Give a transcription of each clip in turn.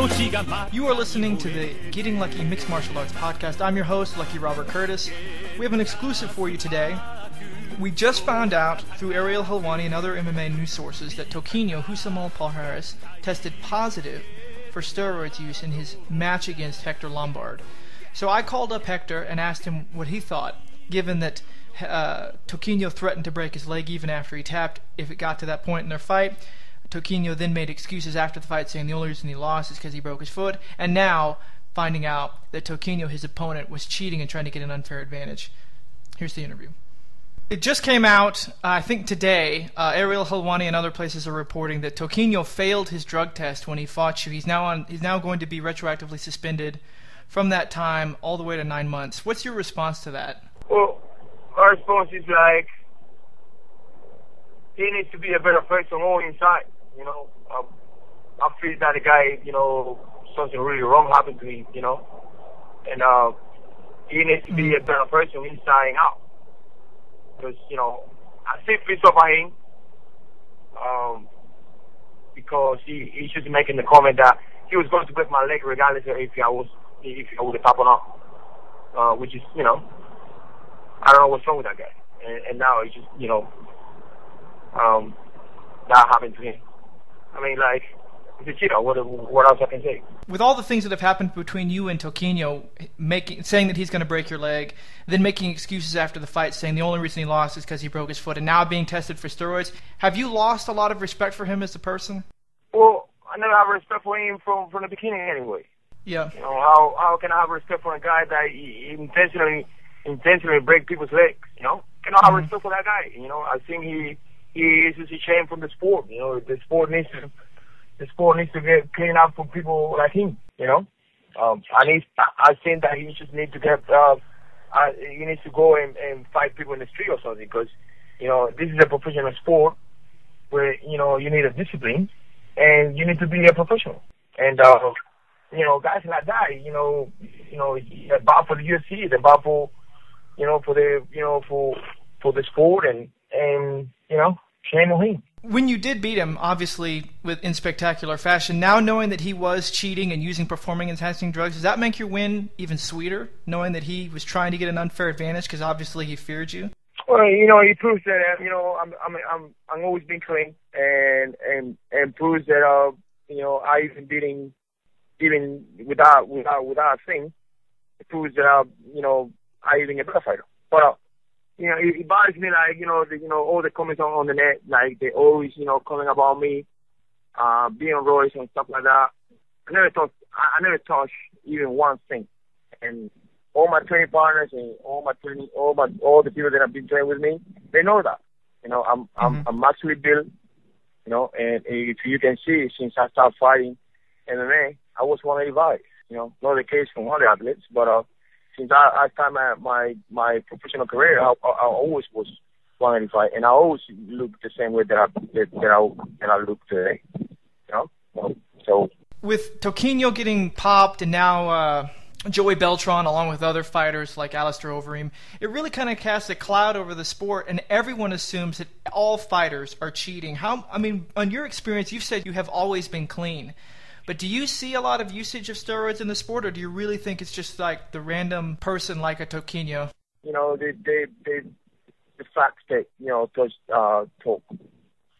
You are listening to the Getting Lucky Mixed Martial Arts Podcast. I'm your host, Lucky Robert Curtis. We have an exclusive for you today. We just found out through Ariel Helwani and other MMA news sources that Toquinho, Rousimar Palhares, tested positive for steroids use in his match against Hector Lombard. So I called up Hector and asked him what he thought, given that Toquinho threatened to break his leg even after he tapped if it got to that point in their fight. Toquinho then made excuses after the fight, saying the only reason he lost is because he broke his foot, and now finding out that Toquinho, his opponent, was cheating and trying to get an unfair advantage. Here's the interview. It just came out, I think today, Ariel Helwani and other places are reporting that Toquinho failed his drug test when he fought you. He's now going to be retroactively suspended from that time all the way to 9 months. What's your response to that? Well, our response is like, he needs to be a better person all inside. You know, I feel that the guy, something really wrong happened to him, and he needs to be a better person inside and out. Because, I still feel so for him, because he should be making the comment that he was going to break my leg regardless of if I would have tapped or not, which is, I don't know what's wrong with that guy. And now it's just, that happened to him. I mean, like, he's a cheater. What else I can say? With all the things that have happened between you and Toquinho, saying that he's going to break your leg, then making excuses after the fight, saying the only reason he lost is because he broke his foot, and now being tested for steroids, have you lost a lot of respect for him as a person? Well, I never have respect for him from the beginning anyway. Yeah. How can I have respect for a guy that he intentionally break people's legs? Cannot have respect for that guy. I think he is a shame from the sport. The sport needs to get cleaned up for people like him. I think that he just needs to get. He needs to go and fight people in the street or something, because this is a professional sport where you need a discipline and you need to be a professional. And guys like that, they're bad for the UFC, they're bad for for the sport, and shame on him. When you did beat him, obviously in spectacular fashion, now knowing that he was cheating and using performance-enhancing drugs, does that make your win even sweeter, knowing that he was trying to get an unfair advantage because obviously he feared you? Well, he proves that I'm always been clean, and proves that I even beating even without a thing. It proves that I even a better fighter. But it bothers me, like, all the comments on the net, like, they always, calling about me, being Royce and stuff like that. I never touched even one thing. And all my training partners and all the people that have been training with me, they know that. I'm actually built, and if you can see, since I started fighting MMA, I was 185. Not the case from other athletes, but since I started my professional career, I always was 185, and I always look the same way that I look today. So with Toquinho getting popped, and now Joey Beltran, along with other fighters like Alistair Overeem, it really kind of casts a cloud over the sport, and everyone assumes that all fighters are cheating. On your experience, you've said you have always been clean. But do you see a lot of usage of steroids in the sport, or do you really think it's just like the random person like a Toquinho? The facts that, talk.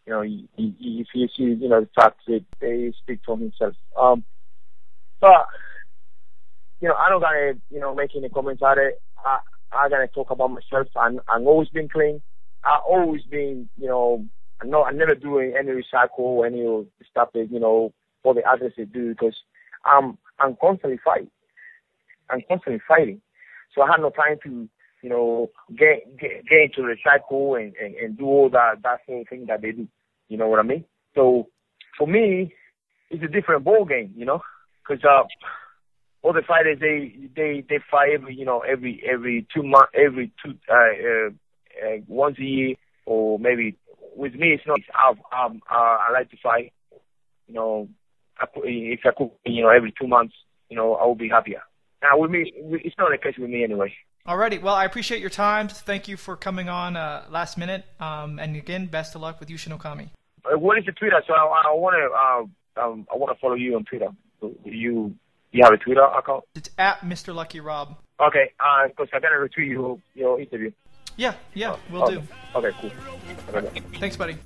If you see, the facts that they speak for themselves. But, I don't gotta, make any comments on it. I gotta talk about myself. I'm always been clean. I always been, I never do any recycle, any stuff that, for the others to do, because I'm constantly fighting. So I have no time to, get into the cycle and do all that sort of thing that they do. You know what I mean? So for me, it's a different ball game, because all the fighters they fight every 2 months, once a year, or maybe with me it's not. I like to fight, if I could, every 2 months, I will be happier. Now, with me, it's not the case with me anyway. Alrighty, well, I appreciate your time. Thank you for coming on last minute. And again, best of luck with Yushin Okami. What is the Twitter? So I want to follow you on Twitter. You have a Twitter account? It's at Mr. Lucky Rob. Okay, because I'm gonna retweet your interview. Yeah, we'll do. Okay, cool. Okay, Thanks, buddy.